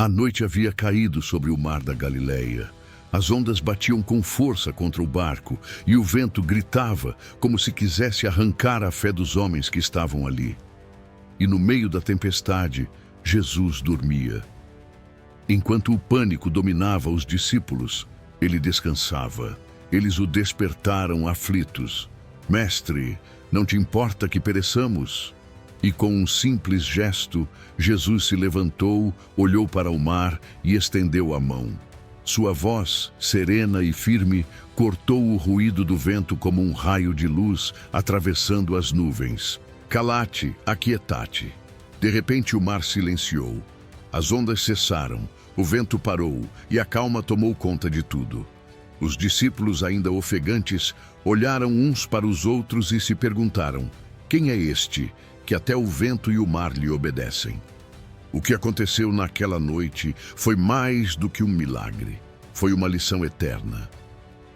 A noite havia caído sobre o mar da Galileia. As ondas batiam com força contra o barco e o vento gritava como se quisesse arrancar a fé dos homens que estavam ali. E no meio da tempestade, Jesus dormia. Enquanto o pânico dominava os discípulos, ele descansava. Eles o despertaram aflitos. Mestre, não te importa que pereçamos? E com um simples gesto, Jesus se levantou, olhou para o mar e estendeu a mão. Sua voz, serena e firme, cortou o ruído do vento como um raio de luz atravessando as nuvens. Calate, aquietate. De repente o mar silenciou. As ondas cessaram, o vento parou e a calma tomou conta de tudo. Os discípulos, ainda ofegantes, olharam uns para os outros e se perguntaram: quem é este que até o vento e o mar lhe obedecem? O que aconteceu naquela noite foi mais do que um milagre. Foi uma lição eterna.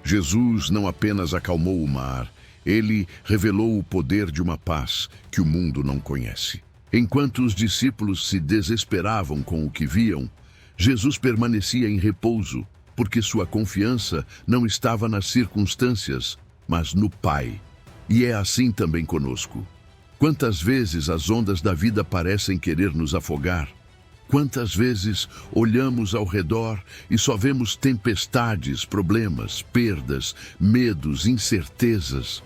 Jesus não apenas acalmou o mar, ele revelou o poder de uma paz que o mundo não conhece. Enquanto os discípulos se desesperavam com o que viam, Jesus permanecia em repouso, porque sua confiança não estava nas circunstâncias, mas no Pai. E é assim também conosco. Quantas vezes as ondas da vida parecem querer nos afogar? Quantas vezes olhamos ao redor e só vemos tempestades, problemas, perdas, medos, incertezas?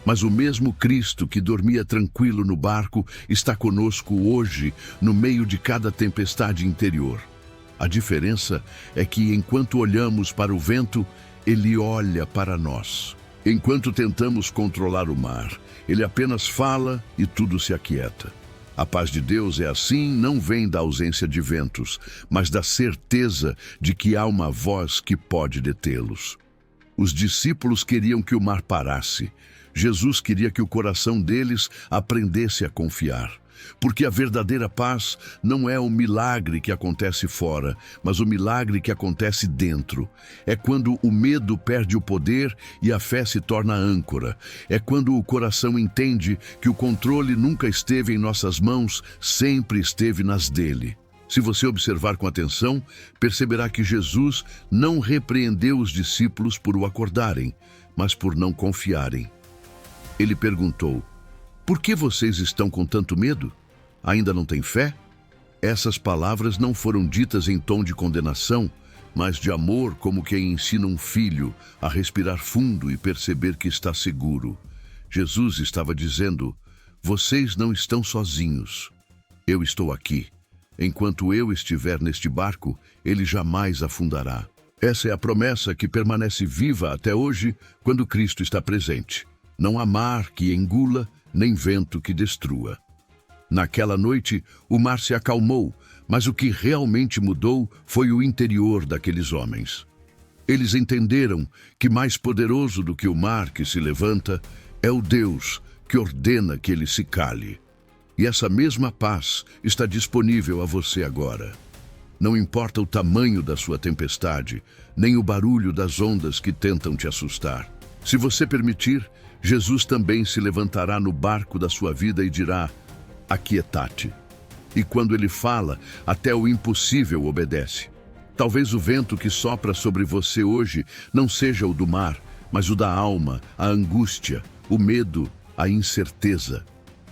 Mas o mesmo Cristo que dormia tranquilo no barco está conosco hoje, no meio de cada tempestade interior. A diferença é que, enquanto olhamos para o vento, ele olha para nós. Enquanto tentamos controlar o mar, ele apenas fala e tudo se aquieta. A paz de Deus é assim, não vem da ausência de ventos, mas da certeza de que há uma voz que pode detê-los. Os discípulos queriam que o mar parasse. Jesus queria que o coração deles aprendesse a confiar. Porque a verdadeira paz não é o milagre que acontece fora, mas o milagre que acontece dentro. É quando o medo perde o poder e a fé se torna âncora. É quando o coração entende que o controle nunca esteve em nossas mãos, sempre esteve nas dele. Se você observar com atenção, perceberá que Jesus não repreendeu os discípulos por o acordarem, mas por não confiarem. Ele perguntou: por que vocês estão com tanto medo? Ainda não têm fé? Essas palavras não foram ditas em tom de condenação, mas de amor, como quem ensina um filho a respirar fundo e perceber que está seguro. Jesus estava dizendo: vocês não estão sozinhos. Eu estou aqui. Enquanto eu estiver neste barco, ele jamais afundará. Essa é a promessa que permanece viva até hoje quando Cristo está presente. Não há mar que engula, nem vento que destrua. Naquela noite, o mar se acalmou, mas o que realmente mudou foi o interior daqueles homens. Eles entenderam que mais poderoso do que o mar que se levanta é o Deus que ordena que ele se cale. E essa mesma paz está disponível a você agora. Não importa o tamanho da sua tempestade, nem o barulho das ondas que tentam te assustar. Se você permitir, Jesus também se levantará no barco da sua vida e dirá: aquietate. E quando ele fala, até o impossível obedece. Talvez o vento que sopra sobre você hoje não seja o do mar, mas o da alma, a angústia, o medo, a incerteza.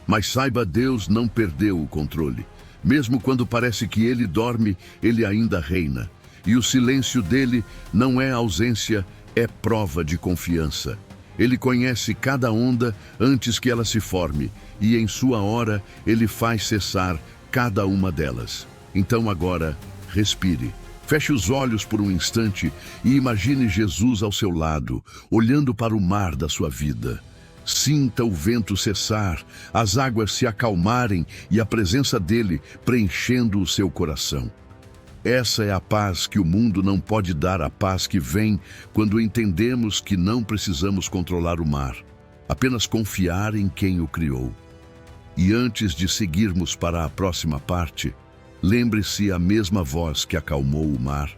Mas saiba, Deus não perdeu o controle. Mesmo quando parece que ele dorme, ele ainda reina. E o silêncio dele não é ausência, é prova de confiança. Ele conhece cada onda antes que ela se forme, e em sua hora ele faz cessar cada uma delas. Então agora, respire. Feche os olhos por um instante e imagine Jesus ao seu lado, olhando para o mar da sua vida. Sinta o vento cessar, as águas se acalmarem e a presença dele preenchendo o seu coração. Essa é a paz que o mundo não pode dar, a paz que vem quando entendemos que não precisamos controlar o mar, apenas confiar em quem o criou. E antes de seguirmos para a próxima parte, lembre-se, a mesma voz que acalmou o mar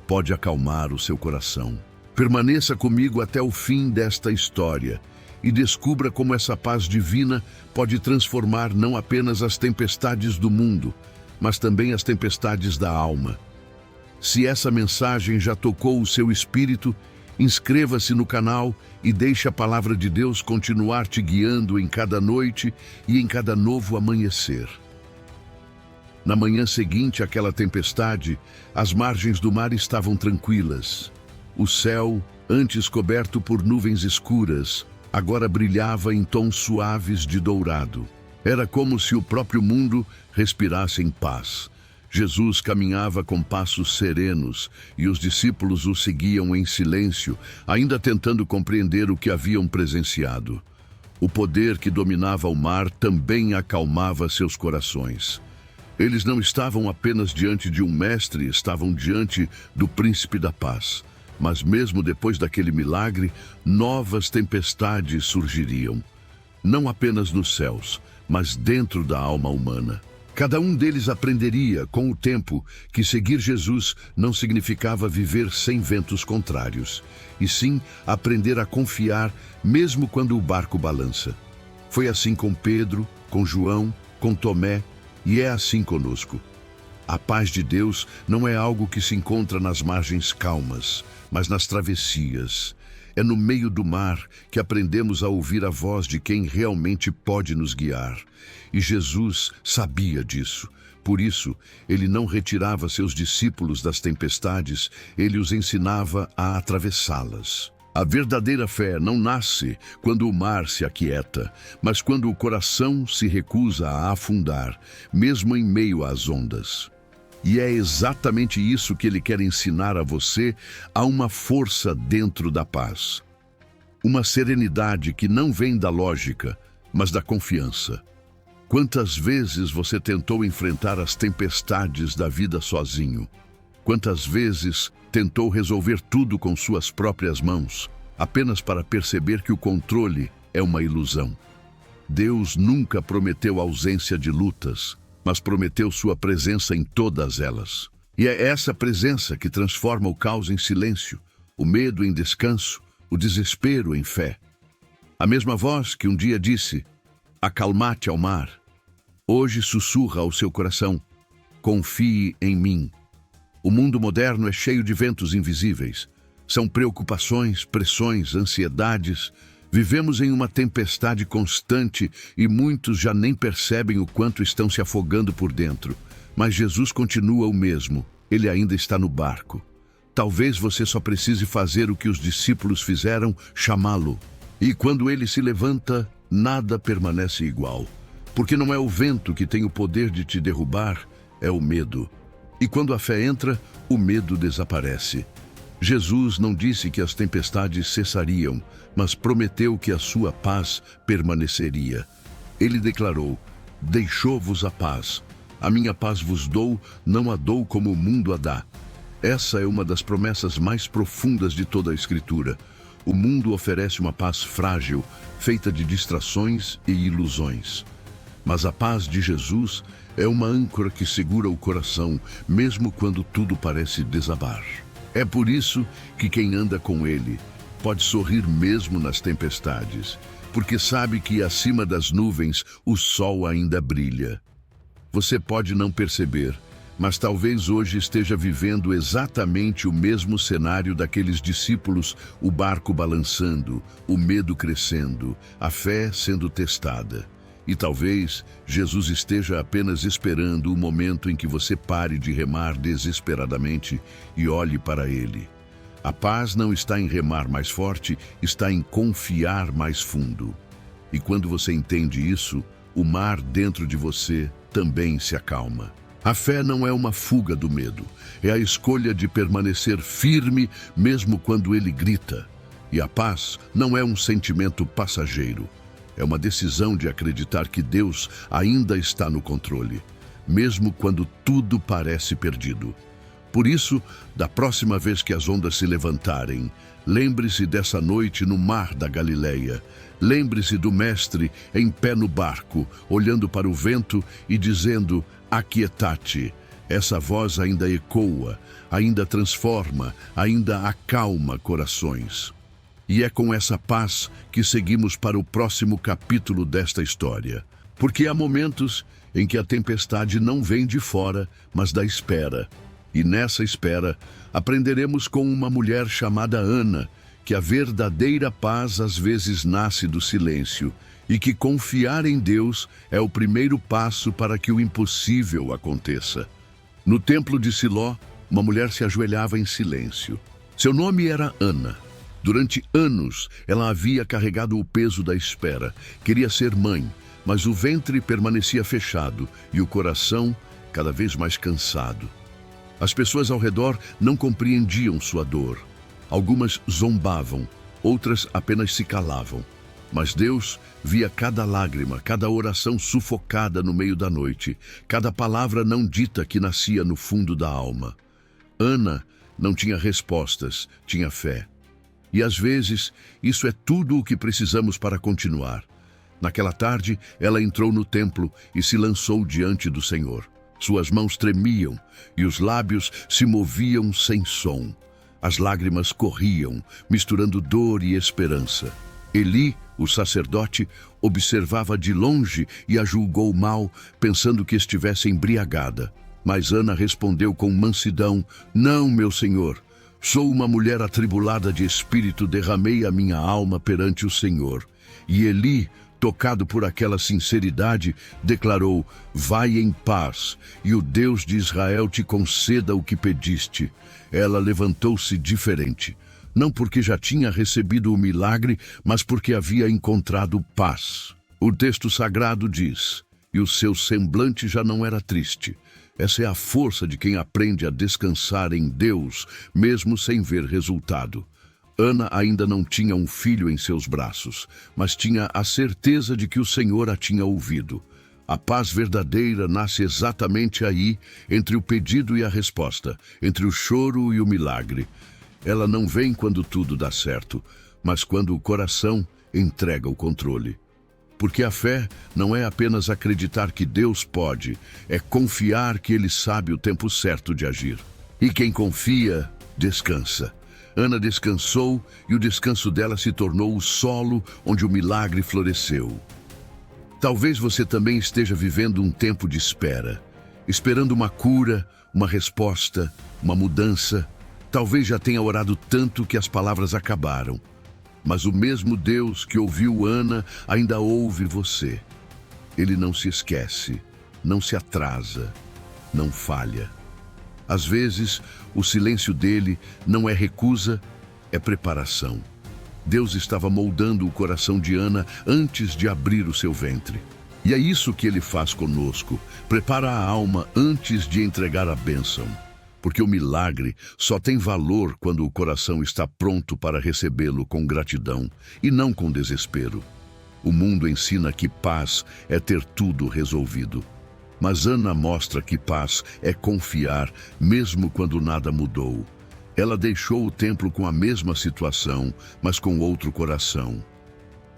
pode acalmar o seu coração. Permaneça comigo até o fim desta história e descubra como essa paz divina pode transformar não apenas as tempestades do mundo, mas também as tempestades da alma. Se essa mensagem já tocou o seu espírito, inscreva-se no canal e deixe a palavra de Deus continuar te guiando em cada noite e em cada novo amanhecer. Na manhã seguinte àquela tempestade, as margens do mar estavam tranquilas. O céu, antes coberto por nuvens escuras, agora brilhava em tons suaves de dourado. Era como se o próprio mundo respirasse em paz. Jesus caminhava com passos serenos e os discípulos o seguiam em silêncio, ainda tentando compreender o que haviam presenciado. O poder que dominava o mar também acalmava seus corações. Eles não estavam apenas diante de um mestre, estavam diante do príncipe da paz. Mas mesmo depois daquele milagre, novas tempestades surgiriam. Não apenas nos céus, mas dentro da alma humana. Cada um deles aprenderia, com o tempo, que seguir Jesus não significava viver sem ventos contrários, e sim aprender a confiar mesmo quando o barco balança. Foi assim com Pedro, com João, com Tomé, e é assim conosco. A paz de Deus não é algo que se encontra nas margens calmas, mas nas travessias. É no meio do mar que aprendemos a ouvir a voz de quem realmente pode nos guiar. E Jesus sabia disso. Por isso, ele não retirava seus discípulos das tempestades, ele os ensinava a atravessá-las. A verdadeira fé não nasce quando o mar se aquieta, mas quando o coração se recusa a afundar, mesmo em meio às ondas. E é exatamente isso que ele quer ensinar a você, a uma força dentro da paz. Uma serenidade que não vem da lógica, mas da confiança. Quantas vezes você tentou enfrentar as tempestades da vida sozinho? Quantas vezes tentou resolver tudo com suas próprias mãos, apenas para perceber que o controle é uma ilusão? Deus nunca prometeu ausência de lutas, mas prometeu sua presença em todas elas. E é essa presença que transforma o caos em silêncio, o medo em descanso, o desespero em fé. A mesma voz que um dia disse, acalmate ao mar, hoje sussurra ao seu coração, confie em mim. O mundo moderno é cheio de ventos invisíveis. São preocupações, pressões, ansiedades. Vivemos em uma tempestade constante e muitos já nem percebem o quanto estão se afogando por dentro. Mas Jesus continua o mesmo. Ele ainda está no barco. Talvez você só precise fazer o que os discípulos fizeram, chamá-lo. E quando ele se levanta, nada permanece igual. Porque não é o vento que tem o poder de te derrubar, é o medo. E quando a fé entra, o medo desaparece. Jesus não disse que as tempestades cessariam, mas prometeu que a sua paz permaneceria. Ele declarou, deixou-vos a paz. A minha paz vos dou, não a dou como o mundo a dá. Essa é uma das promessas mais profundas de toda a Escritura. O mundo oferece uma paz frágil, feita de distrações e ilusões. Mas a paz de Jesus é uma âncora que segura o coração, mesmo quando tudo parece desabar. É por isso que quem anda com ele pode sorrir mesmo nas tempestades, porque sabe que acima das nuvens o sol ainda brilha. Você pode não perceber, mas talvez hoje esteja vivendo exatamente o mesmo cenário daqueles discípulos, o barco balançando, o medo crescendo, a fé sendo testada. E talvez Jesus esteja apenas esperando o momento em que você pare de remar desesperadamente e olhe para ele. A paz não está em remar mais forte, está em confiar mais fundo. E quando você entende isso, o mar dentro de você também se acalma. A fé não é uma fuga do medo, é a escolha de permanecer firme mesmo quando ele grita. E a paz não é um sentimento passageiro. É uma decisão de acreditar que Deus ainda está no controle, mesmo quando tudo parece perdido. Por isso, da próxima vez que as ondas se levantarem, lembre-se dessa noite no mar da Galileia. Lembre-se do Mestre em pé no barco, olhando para o vento e dizendo, aquietate. Essa voz ainda ecoa, ainda transforma, ainda acalma corações. E é com essa paz que seguimos para o próximo capítulo desta história. Porque há momentos em que a tempestade não vem de fora, mas da espera. E nessa espera, aprenderemos com uma mulher chamada Ana, que a verdadeira paz às vezes nasce do silêncio e que confiar em Deus é o primeiro passo para que o impossível aconteça. No templo de Siló, uma mulher se ajoelhava em silêncio. Seu nome era Ana. Durante anos, ela havia carregado o peso da espera. Queria ser mãe, mas o ventre permanecia fechado e o coração cada vez mais cansado. As pessoas ao redor não compreendiam sua dor. Algumas zombavam, outras apenas se calavam. Mas Deus via cada lágrima, cada oração sufocada no meio da noite, cada palavra não dita que nascia no fundo da alma. Ana não tinha respostas, tinha fé. E às vezes, isso é tudo o que precisamos para continuar. Naquela tarde, ela entrou no templo e se lançou diante do Senhor. Suas mãos tremiam e os lábios se moviam sem som. As lágrimas corriam, misturando dor e esperança. Eli, o sacerdote, observava de longe e a julgou mal, pensando que estivesse embriagada. Mas Ana respondeu com mansidão: "Não, meu senhor. Sou uma mulher atribulada de espírito, derramei a minha alma perante o Senhor." E Eli, tocado por aquela sinceridade, declarou: "Vai em paz, e o Deus de Israel te conceda o que pediste." Ela levantou-se diferente, não porque já tinha recebido o milagre, mas porque havia encontrado paz. O texto sagrado diz: "E o seu semblante já não era triste." Essa é a força de quem aprende a descansar em Deus, mesmo sem ver resultado. Ana ainda não tinha um filho em seus braços, mas tinha a certeza de que o Senhor a tinha ouvido. A paz verdadeira nasce exatamente aí, entre o pedido e a resposta, entre o choro e o milagre. Ela não vem quando tudo dá certo, mas quando o coração entrega o controle. Porque a fé não é apenas acreditar que Deus pode, é confiar que Ele sabe o tempo certo de agir. E quem confia, descansa. Ana descansou e o descanso dela se tornou o solo onde o milagre floresceu. Talvez você também esteja vivendo um tempo de espera, esperando uma cura, uma resposta, uma mudança. Talvez já tenha orado tanto que as palavras acabaram. Mas o mesmo Deus que ouviu Ana ainda ouve você. Ele não se esquece, não se atrasa, não falha. Às vezes, o silêncio dele não é recusa, é preparação. Deus estava moldando o coração de Ana antes de abrir o seu ventre. E é isso que ele faz conosco, prepara a alma antes de entregar a bênção. Porque o milagre só tem valor quando o coração está pronto para recebê-lo com gratidão e não com desespero. O mundo ensina que paz é ter tudo resolvido. Mas Ana mostra que paz é confiar mesmo quando nada mudou. Ela deixou o templo com a mesma situação, mas com outro coração.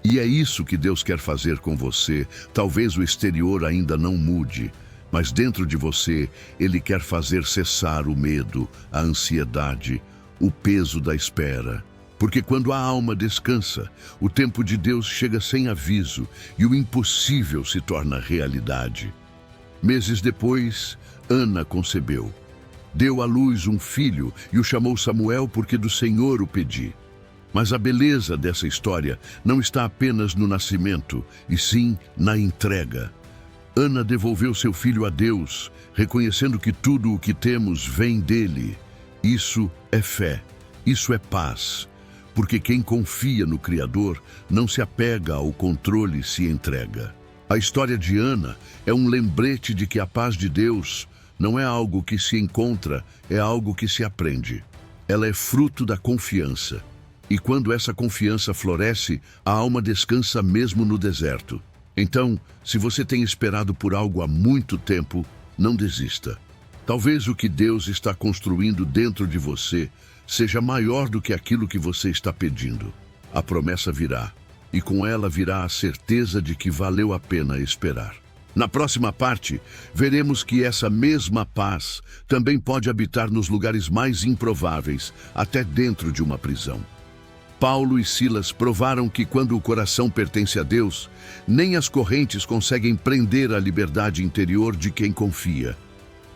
E é isso que Deus quer fazer com você. Talvez o exterior ainda não mude, mas dentro de você, Ele quer fazer cessar o medo, a ansiedade, o peso da espera. Porque quando a alma descansa, o tempo de Deus chega sem aviso e o impossível se torna realidade. Meses depois, Ana concebeu. Deu à luz um filho e o chamou Samuel porque do Senhor o pedi. Mas a beleza dessa história não está apenas no nascimento, e sim na entrega. Ana devolveu seu filho a Deus, reconhecendo que tudo o que temos vem dele. Isso é fé, isso é paz. Porque quem confia no Criador não se apega ao controle e se entrega. A história de Ana é um lembrete de que a paz de Deus não é algo que se encontra, é algo que se aprende. Ela é fruto da confiança. E quando essa confiança floresce, a alma descansa mesmo no deserto. Então, se você tem esperado por algo há muito tempo, não desista. Talvez o que Deus está construindo dentro de você seja maior do que aquilo que você está pedindo. A promessa virá, e com ela virá a certeza de que valeu a pena esperar. Na próxima parte, veremos que essa mesma paz também pode habitar nos lugares mais improváveis, até dentro de uma prisão. Paulo e Silas provaram que quando o coração pertence a Deus, nem as correntes conseguem prender a liberdade interior de quem confia.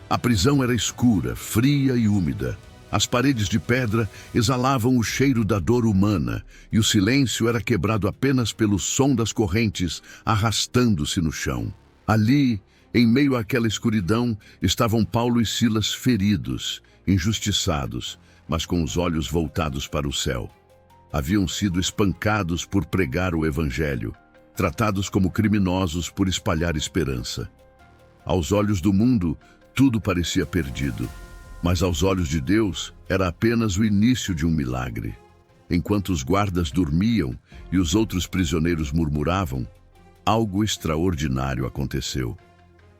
A prisão era escura, fria e úmida. As paredes de pedra exalavam o cheiro da dor humana e o silêncio era quebrado apenas pelo som das correntes arrastando-se no chão. Ali, em meio àquela escuridão, estavam Paulo e Silas feridos, injustiçados, mas com os olhos voltados para o céu. Haviam sido espancados por pregar o evangelho, tratados como criminosos por espalhar esperança. Aos olhos do mundo, tudo parecia perdido. Mas aos olhos de Deus, era apenas o início de um milagre. Enquanto os guardas dormiam e os outros prisioneiros murmuravam, algo extraordinário aconteceu.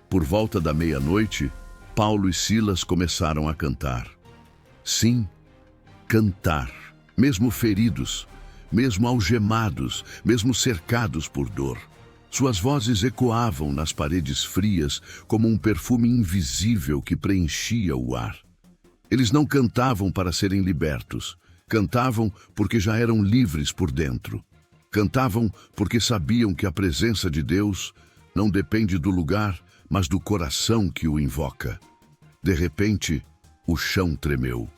Por volta da meia-noite, Paulo e Silas começaram a cantar. Sim, cantar, mesmo feridos, mesmo algemados, mesmo cercados por dor. Suas vozes ecoavam nas paredes frias como um perfume invisível que preenchia o ar. Eles não cantavam para serem libertos. Cantavam porque já eram livres por dentro. Cantavam porque sabiam que a presença de Deus não depende do lugar, mas do coração que o invoca. De repente, o chão tremeu.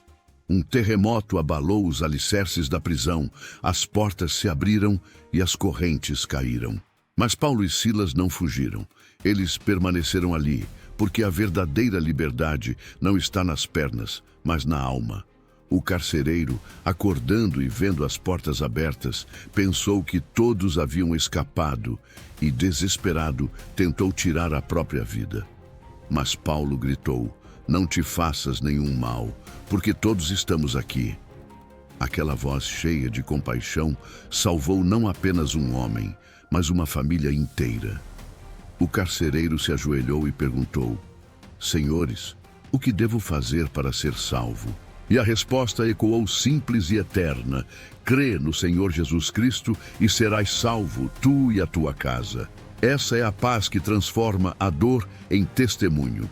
Um terremoto abalou os alicerces da prisão, as portas se abriram e as correntes caíram. Mas Paulo e Silas não fugiram. Eles permaneceram ali, porque a verdadeira liberdade não está nas pernas, mas na alma. O carcereiro, acordando e vendo as portas abertas, pensou que todos haviam escapado e, desesperado, tentou tirar a própria vida. Mas Paulo gritou: "Não te faças nenhum mal, porque todos estamos aqui." Aquela voz cheia de compaixão salvou não apenas um homem, mas uma família inteira. O carcereiro se ajoelhou e perguntou: "Senhores, o que devo fazer para ser salvo?" E a resposta ecoou simples e eterna: "Crê no Senhor Jesus Cristo e serás salvo, tu e a tua casa." Essa é a paz que transforma a dor em testemunho.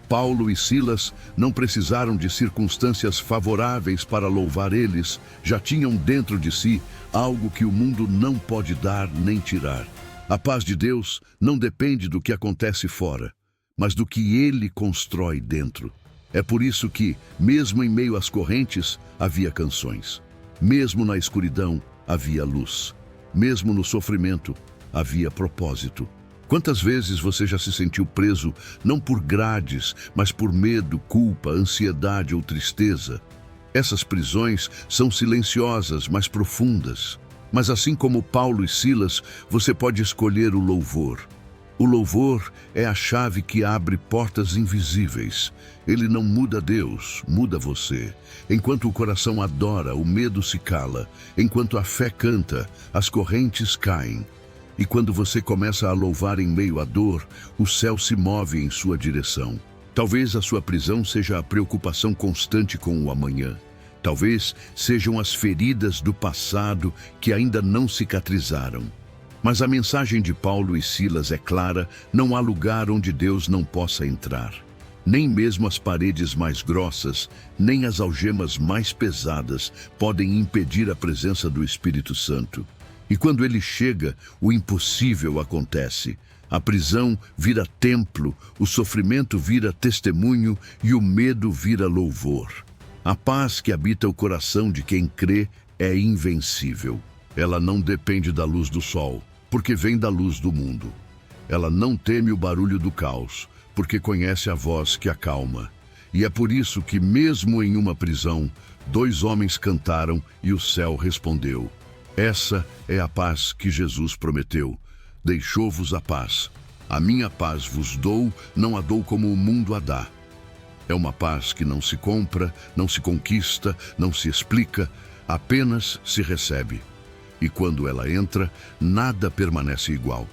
Paulo e Silas não precisaram de circunstâncias favoráveis para louvar. Eles já tinham dentro de si algo que o mundo não pode dar nem tirar. A paz de Deus não depende do que acontece fora, mas do que Ele constrói dentro. É por isso que, mesmo em meio às correntes, havia canções. Mesmo na escuridão, havia luz. Mesmo no sofrimento, havia propósito. Quantas vezes você já se sentiu preso, não por grades, mas por medo, culpa, ansiedade ou tristeza? Essas prisões são silenciosas, mas profundas. Mas assim como Paulo e Silas, você pode escolher o louvor. O louvor é a chave que abre portas invisíveis. Ele não muda Deus, muda você. Enquanto o coração adora, o medo se cala. Enquanto a fé canta, as correntes caem. E quando você começa a louvar em meio à dor, o céu se move em sua direção. Talvez a sua prisão seja a preocupação constante com o amanhã. Talvez sejam as feridas do passado que ainda não cicatrizaram. Mas a mensagem de Paulo e Silas é clara: não há lugar onde Deus não possa entrar. Nem mesmo as paredes mais grossas, nem as algemas mais pesadas podem impedir a presença do Espírito Santo. E quando ele chega, o impossível acontece. A prisão vira templo, o sofrimento vira testemunho e o medo vira louvor. A paz que habita o coração de quem crê é invencível. Ela não depende da luz do sol, porque vem da luz do mundo. Ela não teme o barulho do caos, porque conhece a voz que acalma. E é por isso que, mesmo em uma prisão, 2 homens cantaram e o céu respondeu. Essa é a paz que Jesus prometeu. Deixou-vos a paz. A minha paz vos dou, não a dou como o mundo a dá. É uma paz que não se compra, não se conquista, não se explica, apenas se recebe. E quando ela entra, nada permanece igual.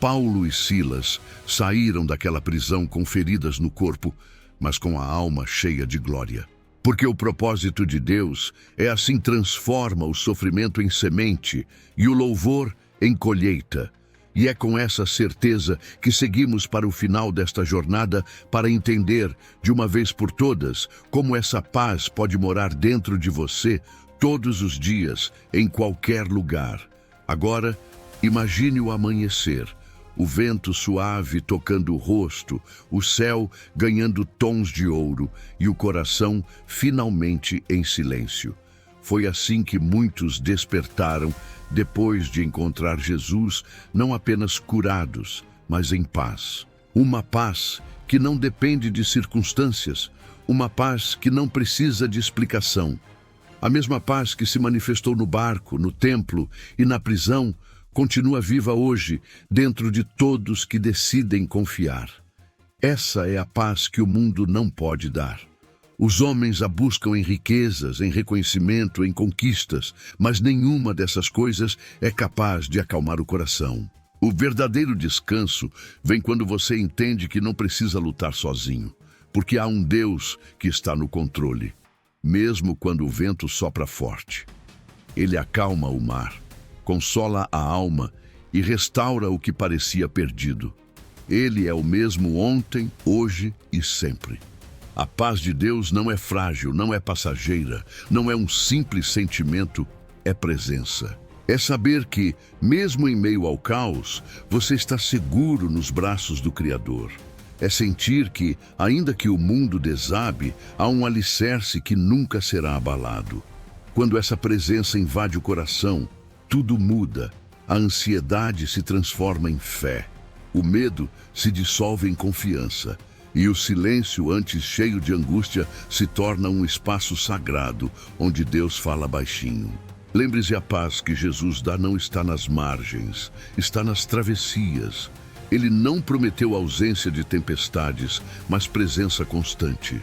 Paulo e Silas saíram daquela prisão com feridas no corpo, mas com a alma cheia de glória. Porque o propósito de Deus é assim: transforma o sofrimento em semente e o louvor em colheita. E é com essa certeza que seguimos para o final desta jornada para entender, de uma vez por todas, como essa paz pode morar dentro de você todos os dias, em qualquer lugar. Agora, imagine o amanhecer. o vento suave tocando o rosto, o céu ganhando tons de ouro e o coração finalmente em silêncio. Foi assim que muitos despertaram depois de encontrar Jesus, não apenas curados, mas em paz. Uma paz que não depende de circunstâncias, uma paz que não precisa de explicação. A mesma paz que se manifestou no barco, no templo e na prisão, continua viva hoje dentro de todos que decidem confiar. Essa é a paz que o mundo não pode dar. Os homens a buscam em riquezas, em reconhecimento, em conquistas, mas nenhuma dessas coisas é capaz de acalmar o coração. O verdadeiro descanso vem quando você entende que não precisa lutar sozinho, porque há um Deus que está no controle, mesmo quando o vento sopra forte. Ele acalma o mar, consola a alma e restaura o que parecia perdido. Ele é o mesmo ontem, hoje e sempre. A paz de Deus não é frágil, não é passageira, não é um simples sentimento, é presença. É saber que, mesmo em meio ao caos, você está seguro nos braços do Criador. É sentir que, ainda que o mundo desabe, há um alicerce que nunca será abalado. Quando essa presença invade o coração, tudo muda. A ansiedade se transforma em fé. O medo se dissolve em confiança. E o silêncio, antes cheio de angústia, se torna um espaço sagrado, onde Deus fala baixinho. Lembre-se, a paz que Jesus dá não está nas margens, está nas travessias. Ele não prometeu ausência de tempestades, mas presença constante.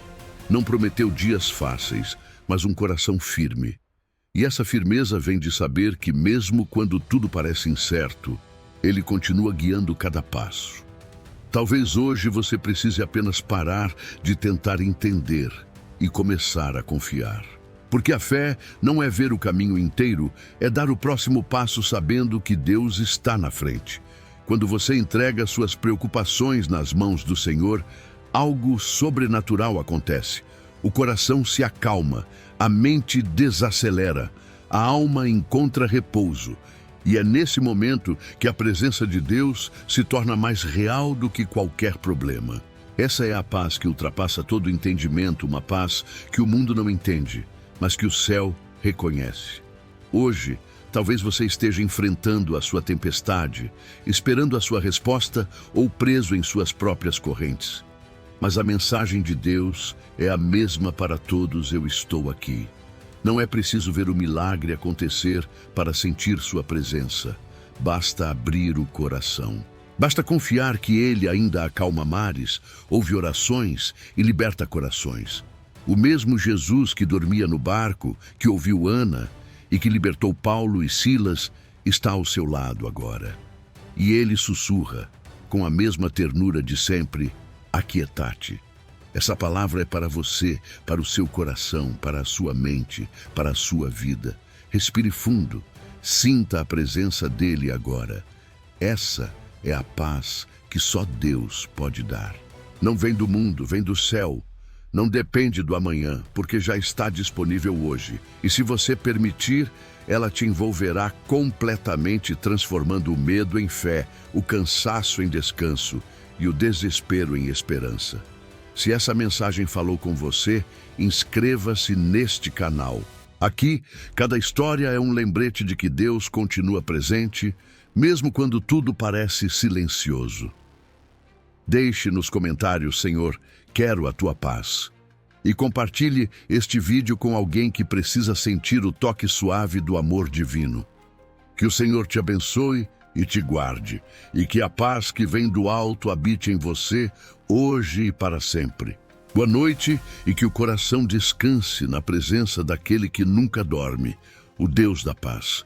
Não prometeu dias fáceis, mas um coração firme. E essa firmeza vem de saber que, mesmo quando tudo parece incerto, Ele continua guiando cada passo. Talvez hoje você precise apenas parar de tentar entender e começar a confiar. Porque a fé não é ver o caminho inteiro, é dar o próximo passo sabendo que Deus está na frente. Quando você entrega suas preocupações nas mãos do Senhor, algo sobrenatural acontece. O coração se acalma, a mente desacelera, a alma encontra repouso. E é nesse momento que a presença de Deus se torna mais real do que qualquer problema. Essa é a paz que ultrapassa todo entendimento, uma paz que o mundo não entende, mas que o céu reconhece. Hoje, talvez você esteja enfrentando a sua tempestade, esperando a sua resposta ou preso em suas próprias correntes. Mas a mensagem de Deus é a mesma para todos: eu estou aqui. Não é preciso ver o milagre acontecer para sentir sua presença. Basta abrir o coração. Basta confiar que Ele ainda acalma mares, ouve orações e liberta corações. O mesmo Jesus que dormia no barco, que ouviu Ana e que libertou Paulo e Silas, está ao seu lado agora. E Ele sussurra, com a mesma ternura de sempre: aquietate. Essa palavra é para você, para o seu coração, para a sua mente, para a sua vida. Respire fundo, sinta a presença dele agora. Essa é a paz que só Deus pode dar. Não vem do mundo, vem do céu. Não depende do amanhã, porque já está disponível hoje. E se você permitir, ela te envolverá completamente, transformando o medo em fé, o cansaço em descanso e o desespero em esperança. Se essa mensagem falou com você, inscreva-se neste canal. Aqui, cada história é um lembrete de que Deus continua presente, mesmo quando tudo parece silencioso. Deixe nos comentários: Senhor, quero a tua paz. E compartilhe este vídeo com alguém que precisa sentir o toque suave do amor divino. Que o Senhor te abençoe e te guarde, e que a paz que vem do alto habite em você, hoje e para sempre. Boa noite, e que o coração descanse na presença daquele que nunca dorme, o Deus da paz.